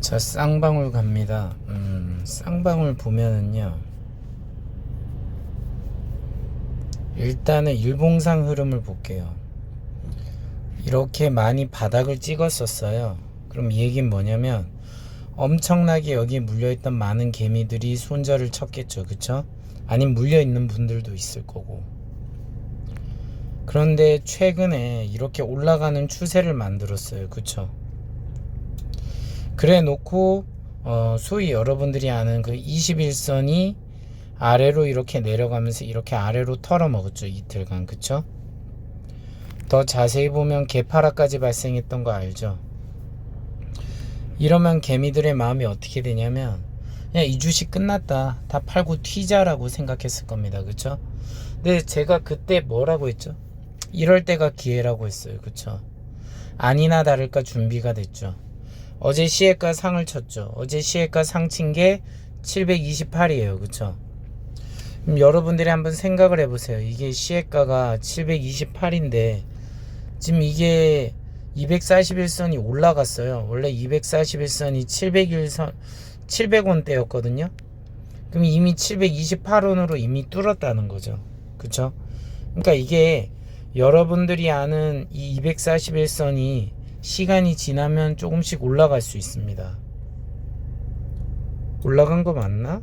자, 쌍방울 갑니다. 쌍방울 보면은요, 일단은 일봉상 흐름을 볼게요. 이렇게 많이 바닥을 찍었었어요. 그럼 이 얘기는 뭐냐면 엄청나게 여기에 물려있던 많은 개미들이 손절을 쳤겠죠. 그쵸? 아니면 물려있는 분들도 있을 거고. 그런데 최근에 이렇게 올라가는 추세를 만들었어요. 그쵸? 그래 놓고 소위 여러분들이 아는 그 21선이 아래로 이렇게 내려가면서 이렇게 아래로 털어먹었죠. 이틀간. 그쵸? 더 자세히 보면 개파락까지 발생했던 거 알죠? 이러면 개미들의 마음이 어떻게 되냐면 그냥 이 주식 끝났다, 다 팔고 튀자라고 생각했을 겁니다. 그쵸? 근데 제가 그때 뭐라고 했죠? 이럴 때가 기회라고 했어요. 그쵸? 아니나 다를까 준비가 됐죠. 어제 시혜가 상을 쳤죠. 어제 시혜가 상 친 게 728이에요. 그쵸? 그럼 여러분들이 한번 생각을 해보세요. 이게 시혜가가 728인데 지금 이게 241선이 올라갔어요. 원래 241선이 700원대였거든요. 그럼 이미 728원으로 이미 뚫었다는 거죠. 그쵸? 그러니까 이게 여러분들이 아는 이 241선이 시간이 지나면 조금씩 올라갈 수 있습니다. 올라간 거 맞나?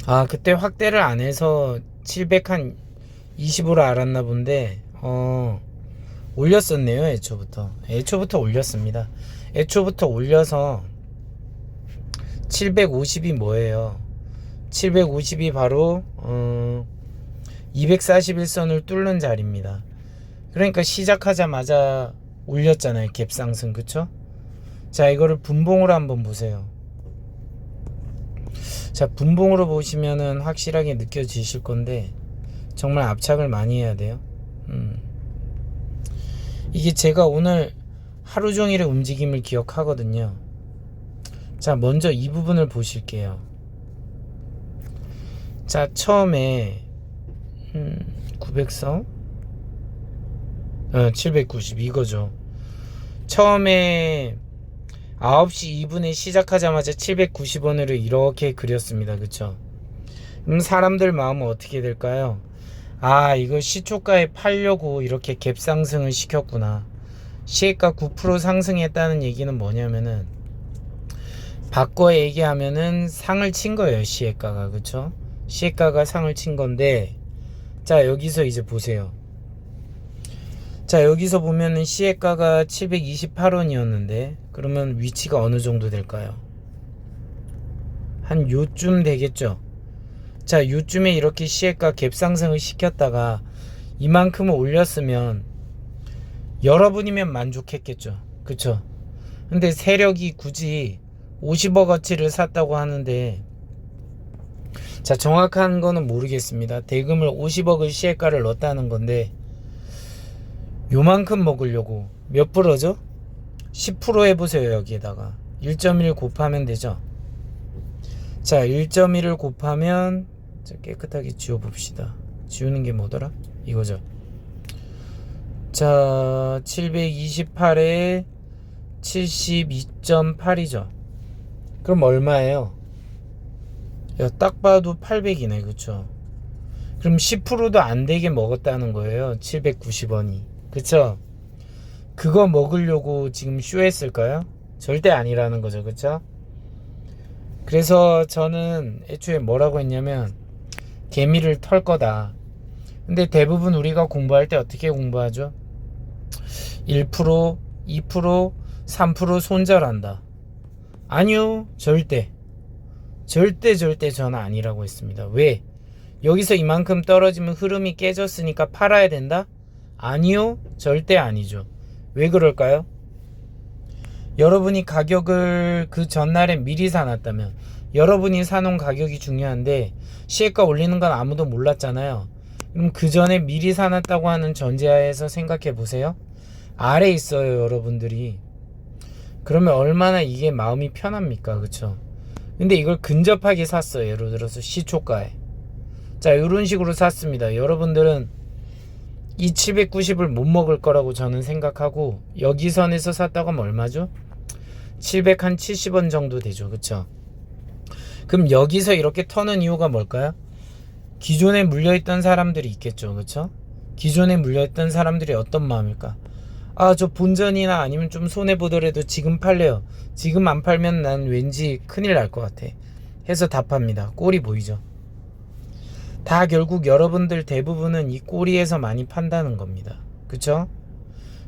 아, 그때 확대를 안 해서 720으로 알았나 본데 올렸었네요. 애초부터 올렸습니다. 애초부터 올려서 750이 뭐예요? 750이 바로 241선을 뚫는 자리입니다. 그러니까 시작하자마자 올렸잖아요. 갭상승. 그쵸? 자, 이거를 분봉으로 한번 보세요. 자, 분봉으로 보시면은 확실하게 느껴지실 건데 정말 압착을 많이 해야 돼요. 이게 제가 오늘 하루 종일의 움직임을 기억하거든요. 자, 먼저 이 부분을 보실게요. 자, 처음에 900선 790 이거죠. 처음에 9시 2분에 시작하자마자 790원으로 이렇게 그렸습니다. 그쵸? 사람들 마음은 어떻게 될까요? 아, 이거 시초가에 팔려고 이렇게 갭 상승을 시켰구나. 시혜가 9% 상승했다는 얘기는 뭐냐면은 바꿔 얘기하면은 상을 친 거예요. 시혜가가. 그쵸? 시혜가가 상을 친 건데, 자, 여기서 이제 보세요. 자, 여기서 보면은 시혜가가 728원이었는데 그러면 위치가 어느 정도 될까요? 한 요쯤 되겠죠. 자, 요쯤에 이렇게 시혜가 갭상승을 시켰다가 이만큼을 올렸으면 여러분이면 만족했겠죠. 그쵸? 근데 세력이 굳이 50억어치를 샀다고 하는데, 자, 정확한 거는 모르겠습니다. 대금을 50억을 시혜가를 넣었다는 건데 요만큼 먹으려고 몇 프로죠? 10% 해보세요. 여기에다가 1.1 곱하면 되죠. 자, 1.1을 곱하면, 자, 깨끗하게 지워봅시다. 지우는 게 뭐더라? 이거죠. 자, 728에 72.8이죠 그럼 얼마예요? 야, 딱 봐도 800이네. 그쵸? 그럼 10%도 안 되게 먹었다는 거예요. 790원이. 그쵸? 그거 먹으려고 지금 쇼했을까요? 절대 아니라는 거죠. 그쵸? 그래서 저는 애초에 뭐라고 했냐면 개미를 털 거다. 근데 대부분 우리가 공부할 때 어떻게 공부하죠? 1%, 2%, 3% 손절한다. 아니요. 절대 저는 아니라고 했습니다. 왜? 여기서 이만큼 떨어지면 흐름이 깨졌으니까 팔아야 된다? 아니요. 절대 아니죠. 왜 그럴까요? 여러분이 가격을 그 전날에 미리 사놨다면, 여러분이 사놓은 가격이 중요한데 시혜가 올리는 건 아무도 몰랐잖아요. 그럼 그 전에 미리 사놨다고 하는 전제하에서 생각해 보세요. 아래 있어요. 여러분들이. 그러면 얼마나 이게 마음이 편합니까? 그쵸? 근데 이걸 근접하게 샀어요. 예를 들어서 시초가에. 자, 이런 식으로 샀습니다. 여러분들은 이 790을 못 먹을 거라고 저는 생각하고, 여기 선에서 샀다고 하면 얼마죠? 770원 정도 되죠. 그쵸? 그럼 여기서 이렇게 터는 이유가 뭘까요? 기존에 물려있던 사람들이 있겠죠. 그쵸? 기존에 물려있던 사람들이 어떤 마음일까? 아, 저 본전이나 아니면 좀 손해보더라도 지금 팔래요. 지금 안 팔면 난 왠지 큰일 날 것 같아. 해서 답합니다. 꼬리 보이죠? 다 결국 여러분들 대부분은 이 꼬리에서 많이 판다는 겁니다. 그쵸?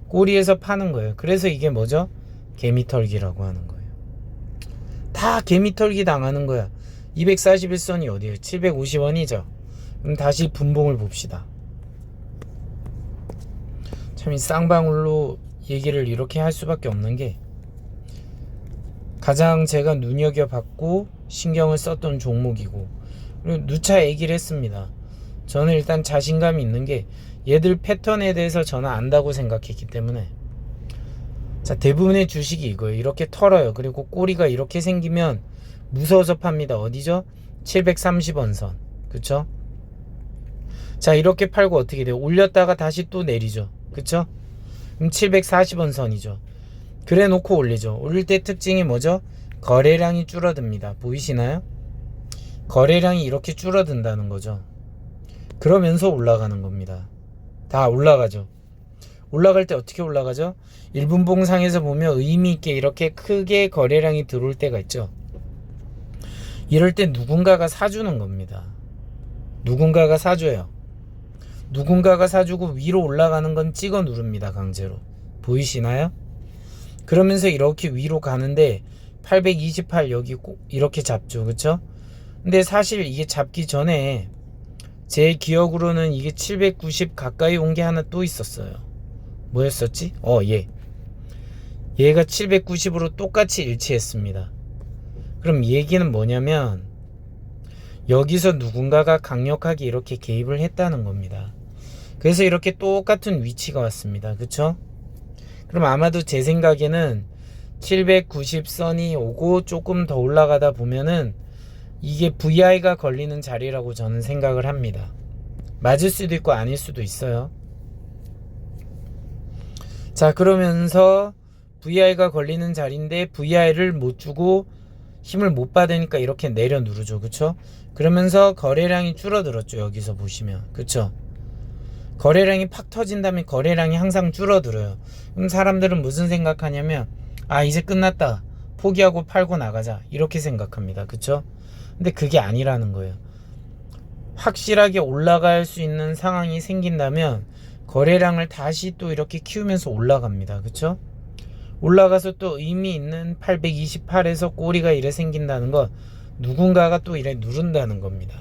꼬리에서 파는 거예요. 그래서 이게 뭐죠? 개미털기라고 하는 거예요. 다 개미털기 당하는 거야. 241선이 어디예요? 750원이죠. 그럼 다시 분봉을 봅시다. 참 이 쌍방울로 얘기를 이렇게 할 수밖에 없는 게, 가장 제가 눈여겨봤고 신경을 썼던 종목이고, 그리고 누차 얘기를 했습니다. 저는 일단 자신감이 있는 게, 얘들 패턴에 대해서 저는 안다고 생각했기 때문에. 자, 대부분의 주식이 이거예요. 이렇게 털어요. 그리고 꼬리가 이렇게 생기면 무서워서 팝니다. 어디죠? 730원 선. 그쵸? 자, 이렇게 팔고 어떻게 돼요? 올렸다가 다시 또 내리죠. 그쵸? 그럼 740원 선이죠. 그래 놓고 올리죠. 올릴 때 특징이 뭐죠? 거래량이 줄어듭니다. 보이시나요? 거래량이 이렇게 줄어든다는 거죠. 그러면서 올라가는 겁니다. 다 올라가죠. 올라갈 때 어떻게 올라가죠? 1분봉상에서 보면 의미있게 이렇게 크게 거래량이 들어올 때가 있죠. 이럴 때 누군가가 사주는 겁니다. 누군가가 사줘요. 누군가가 사주고 위로 올라가는 건 찍어 누릅니다. 강제로. 보이시나요? 그러면서 이렇게 위로 가는데 828 여기 꼭 이렇게 잡죠. 그쵸? 근데 사실 이게 잡기 전에 제 기억으로는 이게 790 가까이 온 게 하나 또 있었어요. 뭐였었지? 얘가 790으로 똑같이 일치했습니다. 그럼 얘기는 뭐냐면, 여기서 누군가가 강력하게 이렇게 개입을 했다는 겁니다. 그래서 이렇게 똑같은 위치가 왔습니다. 그쵸? 그럼 아마도 제 생각에는 790선이 오고 조금 더 올라가다 보면은 이게 VI가 걸리는 자리라고 저는 생각을 합니다. 맞을 수도 있고 아닐 수도 있어요. 자, 그러면서 VI가 걸리는 자리인데 VI를 못 주고 힘을 못 받으니까 이렇게 내려 누르죠. 그쵸? 그러면서 거래량이 줄어들었죠. 여기서 보시면. 그쵸? 거래량이 팍 터진 다음에 거래량이 항상 줄어들어요. 그럼 사람들은 무슨 생각하냐면, 아, 이제 끝났다. 포기하고 팔고 나가자. 이렇게 생각합니다. 그쵸? 근데 그게 아니라는 거예요. 확실하게 올라갈 수 있는 상황이 생긴다면 거래량을 다시 또 이렇게 키우면서 올라갑니다. 그쵸? 올라가서 또 의미 있는 828에서 꼬리가 이래 생긴다는 건 누군가가 또 이래 누른다는 겁니다.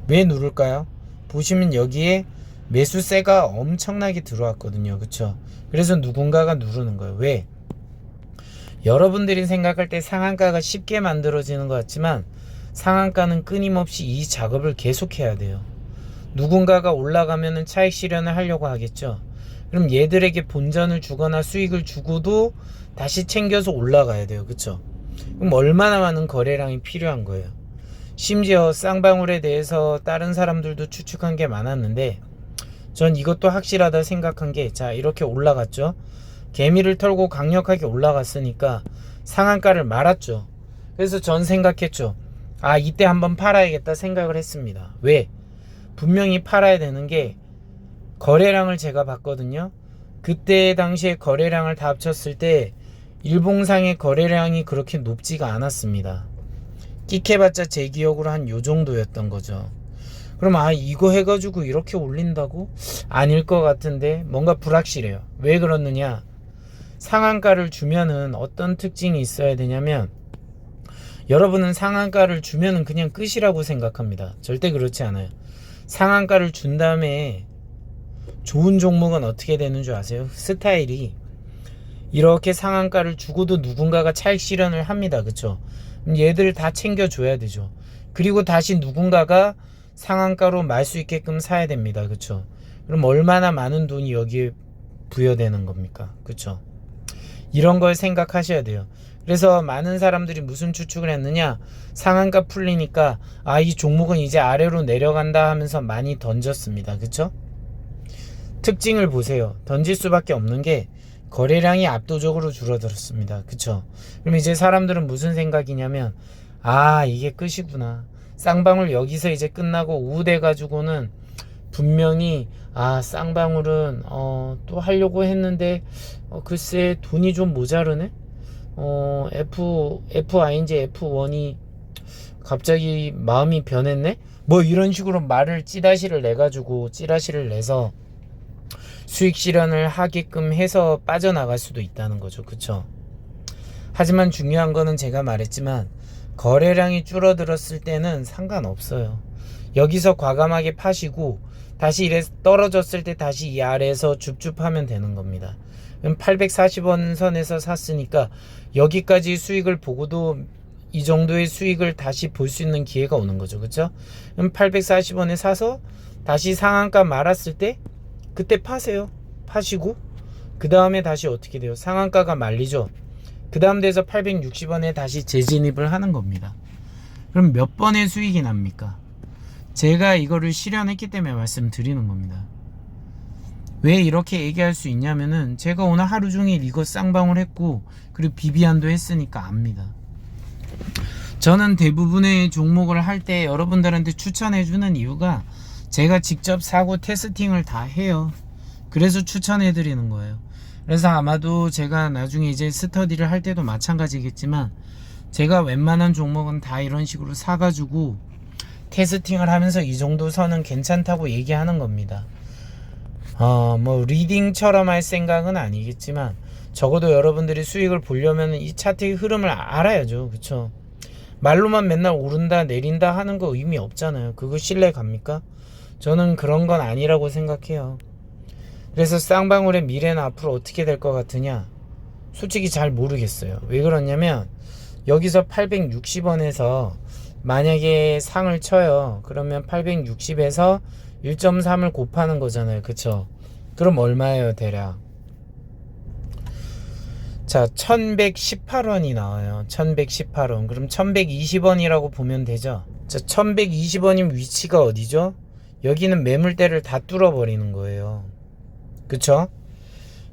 왜 누를까요? 보시면 여기에 매수세가 엄청나게 들어왔거든요. 그쵸? 그래서 누군가가 누르는 거예요. 왜? 여러분들이 생각할 때 상한가가 쉽게 만들어지는 것 같지만, 상한가는 끊임없이 이 작업을 계속해야 돼요. 누군가가 올라가면은 차익 실현을 하려고 하겠죠. 그럼 얘들에게 본전을 주거나 수익을 주고도 다시 챙겨서 올라가야 돼요. 그쵸? 그럼 얼마나 많은 거래량이 필요한 거예요. 심지어 쌍방울에 대해서 다른 사람들도 추측한 게 많았는데, 전 이것도 확실하다 생각한 게, 자, 이렇게 올라갔죠. 개미를 털고 강력하게 올라갔으니까 상한가를 말았죠. 그래서 전 생각했죠. 아, 이때 한번 팔아야겠다 생각을 했습니다. 왜? 분명히 팔아야 되는 게, 거래량을 제가 봤거든요. 그때 당시에 거래량을 다 합쳤을 때 일봉상의 거래량이 그렇게 높지가 않았습니다. 끽해봤자 제 기억으로 한 요 정도였던 거죠. 그럼 아, 이거 해가지고 이렇게 올린다고? 아닐 것 같은데 뭔가 불확실해요. 왜 그렇느냐? 상한가를 주면은 어떤 특징이 있어야 되냐면, 여러분은 상한가를 주면은 그냥 끝이라고 생각합니다. 절대 그렇지 않아요. 상한가를 준 다음에 좋은 종목은 어떻게 되는 줄 아세요? 스타일이 이렇게 상한가를 주고도 누군가가 차익 실현을 합니다. 그쵸? 그럼 얘들 다 챙겨줘야 되죠. 그리고 다시 누군가가 상한가로 말 수 있게끔 사야 됩니다. 그쵸? 그럼 얼마나 많은 돈이 여기에 부여되는 겁니까? 그쵸? 이런 걸 생각하셔야 돼요. 그래서 많은 사람들이 무슨 추측을 했느냐, 상한가 풀리니까 아, 이 종목은 이제 아래로 내려간다 하면서 많이 던졌습니다. 그쵸? 특징을 보세요. 던질 수밖에 없는 게 거래량이 압도적으로 줄어들었습니다. 그쵸? 그럼 이제 사람들은 무슨 생각이냐면, 아, 이게 끝이구나. 쌍방울 여기서 이제 끝나고 우대 가지고는 분명히, 아, 쌍방울은 또 하려고 했는데 글쎄 돈이 좀 모자르네. FING F1이 갑자기 마음이 변했네. 뭐 이런 식으로 말을 찌라시를 내서 수익 실현을 하게끔 해서 빠져나갈 수도 있다는 거죠. 그쵸? 하지만 중요한 거는 제가 말했지만 거래량이 줄어들었을 때는 상관없어요. 여기서 과감하게 파시고 다시 이래 떨어졌을 때 다시 이 아래에서 줍줍하면 되는 겁니다. 그럼 840원 선에서 샀으니까 여기까지 수익을 보고도 이 정도의 수익을 다시 볼 수 있는 기회가 오는 거죠. 그쵸? 그럼 840원에 사서 다시 상한가 말았을 때 그때 파세요. 파시고 그 다음에 다시 어떻게 돼요? 상한가가 말리죠. 그 다음 돼서 860원에 다시 재진입을 하는 겁니다. 그럼 몇 번의 수익이 납니까? 제가 이거를 실현했기 때문에 말씀드리는 겁니다. 왜 이렇게 얘기할 수 있냐면은 제가 오늘 하루 종일 이거 쌍방울 했고 그리고 비비안도 했으니까 압니다. 저는 대부분의 종목을 할 때 여러분들한테 추천해주는 이유가 제가 직접 사고 테스팅을 다 해요. 그래서 추천해드리는 거예요. 그래서 아마도 제가 나중에 이제 스터디를 할 때도 마찬가지겠지만 제가 웬만한 종목은 다 이런 식으로 사가지고 테스팅을 하면서 이 정도 선은 괜찮다고 얘기하는 겁니다. 뭐 리딩처럼 할 생각은 아니겠지만 적어도 여러분들이 수익을 보려면 이 차트의 흐름을 알아야죠. 그쵸? 말로만 맨날 오른다 내린다 하는 거 의미 없잖아요. 그거 신뢰 갑니까? 저는 그런 건 아니라고 생각해요. 그래서 쌍방울의 미래는 앞으로 어떻게 될 것 같으냐? 솔직히 잘 모르겠어요. 왜 그러냐면 여기서 860원에서 만약에 상을 쳐요. 그러면 860에서 1.3을 곱하는 거잖아요. 그쵸? 그럼 얼마예요 대략? 자, 1118원이 나와요. 1118원. 그럼 1120원이라고 보면 되죠. 자, 1120원이면 위치가 어디죠? 여기는 매물대를 다 뚫어버리는 거예요. 그쵸?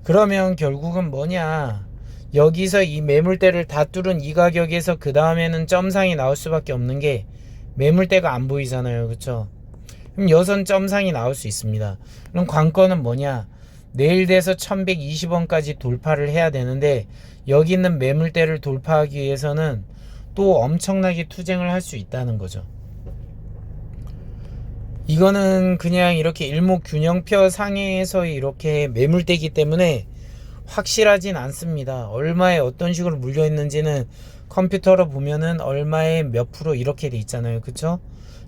그러면 결국은 뭐냐? 여기서 이 매물대를 다 뚫은 이 가격에서 그 다음에는 점상이 나올 수밖에 없는 게 매물대가 안 보이잖아요. 그쵸? 그럼 여선 점상이 나올 수 있습니다. 그럼 관건은 뭐냐? 내일 돼서 1120원까지 돌파를 해야 되는데 여기 있는 매물대를 돌파하기 위해서는 또 엄청나게 투쟁을 할 수 있다는 거죠. 이거는 그냥 이렇게 일목균형표 상해에서 이렇게 매물대기 때문에 확실하진 않습니다. 얼마에 어떤 식으로 물려있는지는 컴퓨터로 보면은 얼마에 몇 프로 이렇게 돼 있잖아요. 그쵸?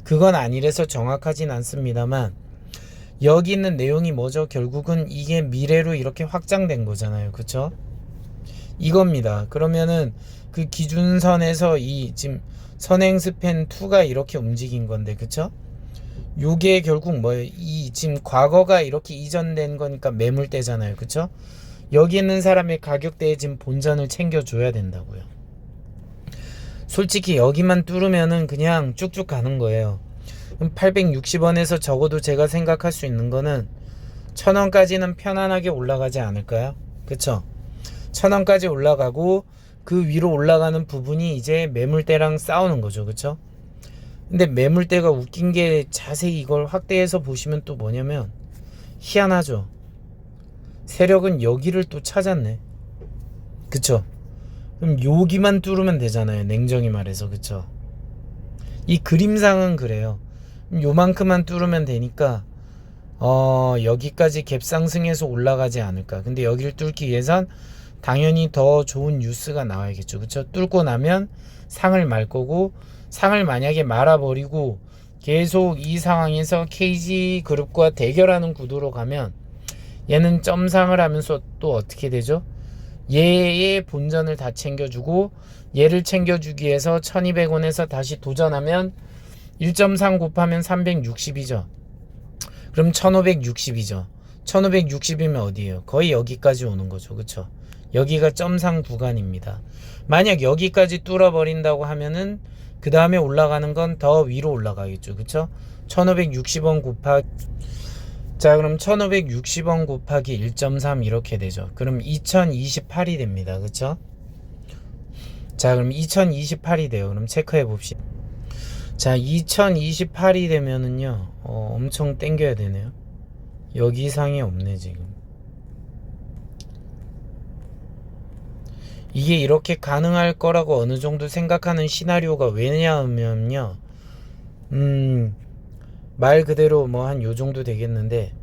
그건 아니라서 정확하진 않습니다만 여기 있는 내용이 뭐죠? 결국은 이게 미래로 이렇게 확장된 거잖아요. 그쵸? 이겁니다. 그러면은 그 기준선에서 이 지금 선행스팬 2가 이렇게 움직인 건데 그쵸? 요게 결국 뭐예요? 이 지금 과거가 이렇게 이전된 거니까 매물대잖아요. 그쵸? 여기 있는 사람의 가격대에 지금 본전을 챙겨줘야 된다고요. 솔직히 여기만 뚫으면은 그냥 쭉쭉 가는 거예요. 그럼 860원에서 적어도 제가 생각할 수 있는 거는 1000원까지는 편안하게 올라가지 않을까요? 그쵸? 1000원까지 올라가고 그 위로 올라가는 부분이 이제 매물대랑 싸우는 거죠. 그쵸? 근데 매물대가 웃긴 게 자세히 이걸 확대해서 보시면 또 뭐냐면 희한하죠. 세력은 여기를 또 찾았네. 그쵸? 그럼 여기만 뚫으면 되잖아요. 냉정히 말해서. 그쵸? 이 그림상은 그래요. 요만큼만 뚫으면 되니까 여기까지 갭상승해서 올라가지 않을까. 근데 여기를 뚫기 위해선 당연히 더 좋은 뉴스가 나와야겠죠. 그쵸? 뚫고 나면 상을 말 거고 상을 만약에 말아버리고 계속 이 상황에서 KG그룹과 대결하는 구도로 가면 얘는 점상을 하면서 또 어떻게 되죠? 얘의 본전을 다 챙겨주고 얘를 챙겨주기 위해서 1200원에서 다시 도전하면 1.3 곱하면 360이죠. 그럼 1560이죠. 1560이면 어디예요? 거의 여기까지 오는 거죠. 그쵸? 여기가 점상 구간입니다. 만약 여기까지 뚫어버린다고 하면은 그 다음에 올라가는 건 더 위로 올라가겠죠. 그쵸? 1560원 곱하기 자, 그럼 1560원 곱하기 1.3 이렇게 되죠. 그럼 2028이 됩니다. 그쵸? 자, 그럼 2028이 돼요. 그럼 체크해 봅시다. 자, 2028이 되면은요, 엄청 땡겨야 되네요. 여기 이상이 없네, 지금. 이게 이렇게 가능할 거라고 어느 정도 생각하는 시나리오가 왜냐하면요, 말 그대로 뭐 한 요 정도 되겠는데,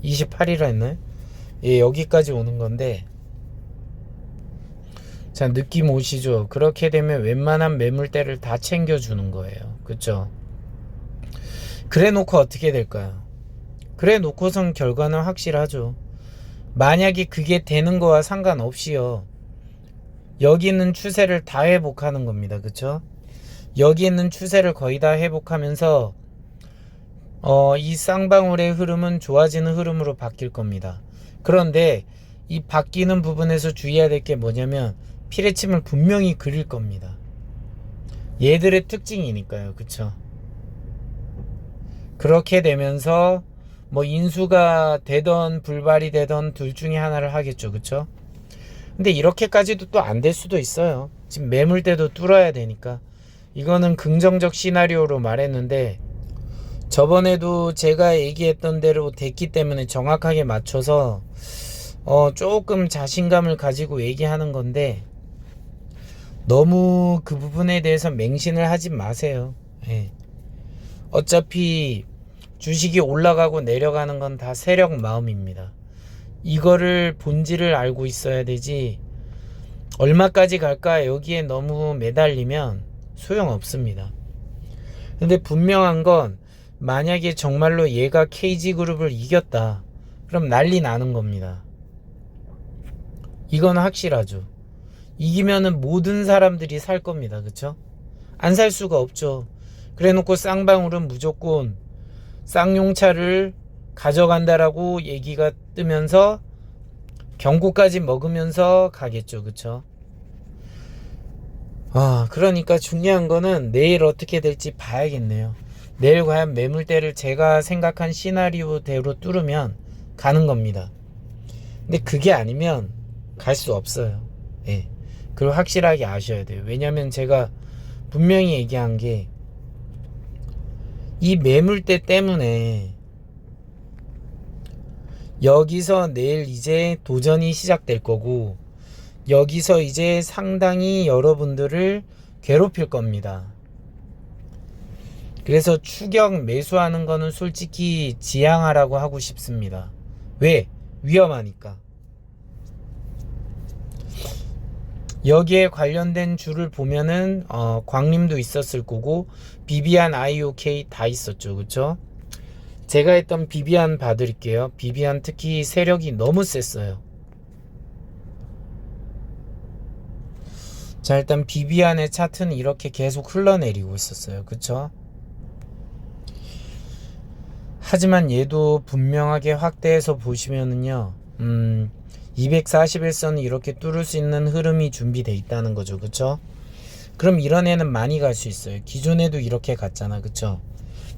28이라 했나요? 예, 여기까지 오는 건데, 자, 느낌 오시죠? 그렇게 되면 웬만한 매물대를 다 챙겨주는 거예요. 그쵸? 그래 놓고 어떻게 될까요? 그래 놓고선 결과는 확실하죠. 만약에 그게 되는 거와 상관없이요, 여기 있는 추세를 다 회복하는 겁니다. 그쵸? 여기 있는 추세를 거의 다 회복하면서 이 쌍방울의 흐름은 좋아지는 흐름으로 바뀔 겁니다. 그런데 이 바뀌는 부분에서 주의해야 될 게 뭐냐면 피레침을 분명히 그릴 겁니다. 얘들의 특징이니까요. 그쵸? 그렇게 되면서 뭐 인수가 되던 불발이 되던 둘 중에 하나를 하겠죠. 그쵸? 근데 이렇게까지도 또 안 될 수도 있어요. 지금 매물대도 뚫어야 되니까. 이거는 긍정적 시나리오로 말했는데, 저번에도 제가 얘기했던 대로 됐기 때문에 정확하게 맞춰서 조금 자신감을 가지고 얘기하는 건데, 너무 그 부분에 대해서 맹신을 하지 마세요. 예. 어차피 주식이 올라가고 내려가는 건 다 세력 마음입니다. 이거를 본질을 알고 있어야 되지, 얼마까지 갈까 여기에 너무 매달리면 소용없습니다. 근데 분명한 건, 만약에 정말로 얘가 KG그룹을 이겼다, 그럼 난리 나는 겁니다. 이건 확실하죠. 이기면은 모든 사람들이 살 겁니다. 그쵸? 안 살 수가 없죠. 그래 놓고 쌍방울은 무조건 쌍용차를 가져간다라고 얘기가 뜨면서 경고까지 먹으면서 가겠죠. 그쵸? 그러니까 중요한 거는 내일 어떻게 될지 봐야겠네요. 내일 과연 매물대를 제가 생각한 시나리오대로 뚫으면 가는 겁니다. 근데 그게 아니면 갈 수 없어요. 예. 그걸 확실하게 아셔야 돼요. 왜냐면 제가 분명히 얘기한 게, 이 매물대 때문에 여기서 내일 이제 도전이 시작될 거고, 여기서 이제 상당히 여러분들을 괴롭힐 겁니다. 그래서 추격 매수하는 거는 솔직히 지양하라고 하고 싶습니다. 왜? 위험하니까. 여기에 관련된 줄을 보면은 광림도 있었을 거고, 비비안, IOK 다 있었죠. 그쵸? 제가 했던 비비안 봐드릴게요. 비비안 특히 세력이 너무 셌어요. 자, 일단 비비안의 차트는 이렇게 계속 흘러내리고 있었어요. 그쵸? 하지만 얘도 분명하게 확대해서 보시면은요, 241선이 이렇게 뚫을 수 있는 흐름이 준비되어 있다는 거죠. 그쵸? 그럼 이런 애는 많이 갈 수 있어요. 기존에도 이렇게 갔잖아. 그쵸?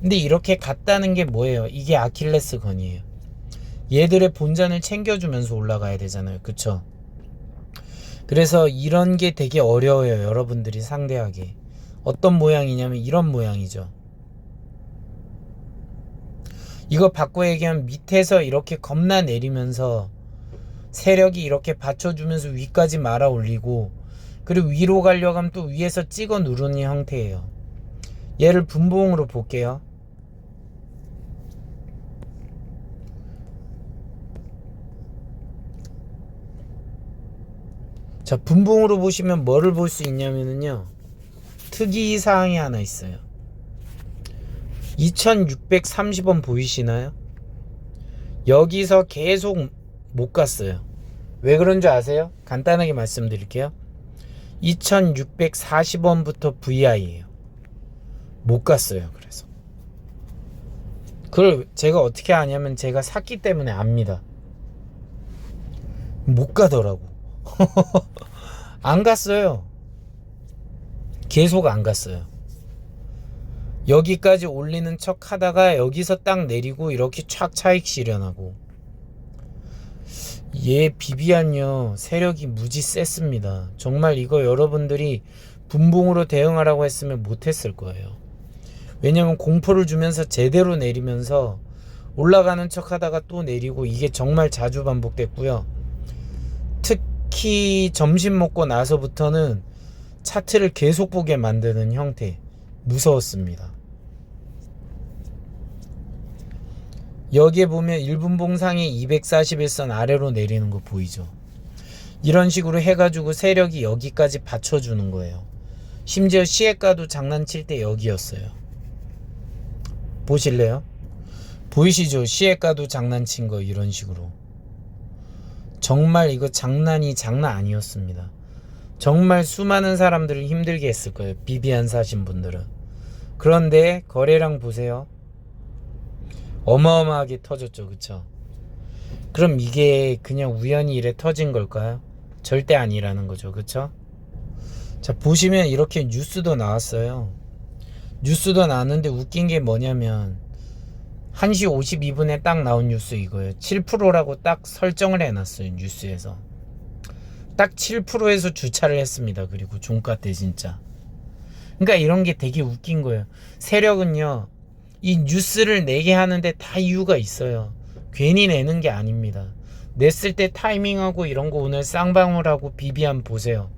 근데 이렇게 갔다는 게 뭐예요? 이게 아킬레스건이에요. 얘들의 본전을 챙겨주면서 올라가야 되잖아요. 그쵸? 그래서 이런 게 되게 어려워요. 여러분들이 상대하기. 어떤 모양이냐면 이런 모양이죠. 이거 바꿔 얘기하면 밑에서 이렇게 겁나 내리면서 세력이 이렇게 받쳐주면서 위까지 말아 올리고, 그리고 위로 가려고 하면 또 위에서 찍어 누르는 형태예요. 얘를 분봉으로 볼게요. 자, 분봉으로 보시면 뭐를 볼 수 있냐면요, 특이사항이 하나 있어요. 2630원 보이시나요? 여기서 계속 못 갔어요. 왜 그런 줄 아세요? 간단하게 말씀드릴게요. 2640원부터 VI예요. 못 갔어요. 그래서 그걸 제가 어떻게 아냐면 제가 샀기 때문에 압니다. 못 가더라고. 안 갔어요. 계속 안 갔어요. 여기까지 올리는 척 하다가 여기서 딱 내리고 이렇게 촥 차익 실현하고. 얘 비비안요 세력이 무지 셌습니다. 정말 이거 여러분들이 분봉으로 대응하라고 했으면 못했을 거예요. 왜냐면 공포를 주면서 제대로 내리면서 올라가는 척 하다가 또 내리고, 이게 정말 자주 반복됐고요. 특히 점심 먹고 나서부터는 차트를 계속 보게 만드는 형태, 무서웠습니다. 여기에 보면 1분 봉상이 241선 아래로 내리는 거 보이죠? 이런 식으로 해가지고 세력이 여기까지 받쳐주는 거예요. 심지어 시에가도 장난칠 때 여기였어요. 보실래요? 보이시죠? 시에가도 장난친 거 이런 식으로. 정말 이거 장난 아니었습니다. 정말 수많은 사람들을 힘들게 했을 거예요. 비비안 사신 분들은. 그런데 거래량 보세요. 어마어마하게 터졌죠. 그쵸? 그럼 이게 그냥 우연히 이래 터진 걸까요? 절대 아니라는 거죠. 그쵸? 자, 보시면 이렇게 뉴스도 나왔어요. 뉴스도 나왔는데 웃긴 게 뭐냐면 1시 52분에 딱 나온 뉴스 이거예요. 7%라고 딱 설정을 해놨어요. 뉴스에서 딱 7%에서 주차를 했습니다. 그리고 종가 때 진짜. 그러니까 이런 게 되게 웃긴 거예요. 세력은요, 이 뉴스를 내게 하는데 다 이유가 있어요. 괜히 내는 게 아닙니다. 냈을 때 타이밍하고 이런 거 오늘 쌍방울하고 비비안 보세요.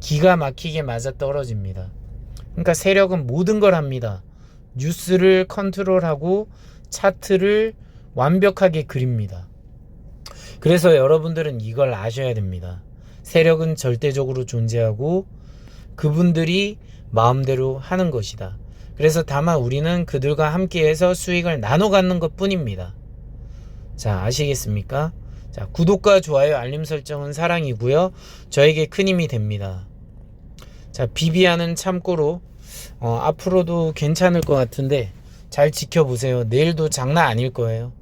기가 막히게 맞아 떨어집니다. 그러니까 세력은 모든 걸 합니다. 뉴스를 컨트롤하고 차트를 완벽하게 그립니다. 그래서 여러분들은 이걸 아셔야 됩니다. 세력은 절대적으로 존재하고 그분들이 마음대로 하는 것이다. 그래서 다만 우리는 그들과 함께해서 수익을 나눠 갖는 것 뿐입니다. 자, 아시겠습니까? 자, 구독과 좋아요, 알림 설정은 사랑이고요. 저에게 큰 힘이 됩니다. 자, 비비안은 참고로 앞으로도 괜찮을 것 같은데 잘 지켜보세요. 내일도 장난 아닐 거예요.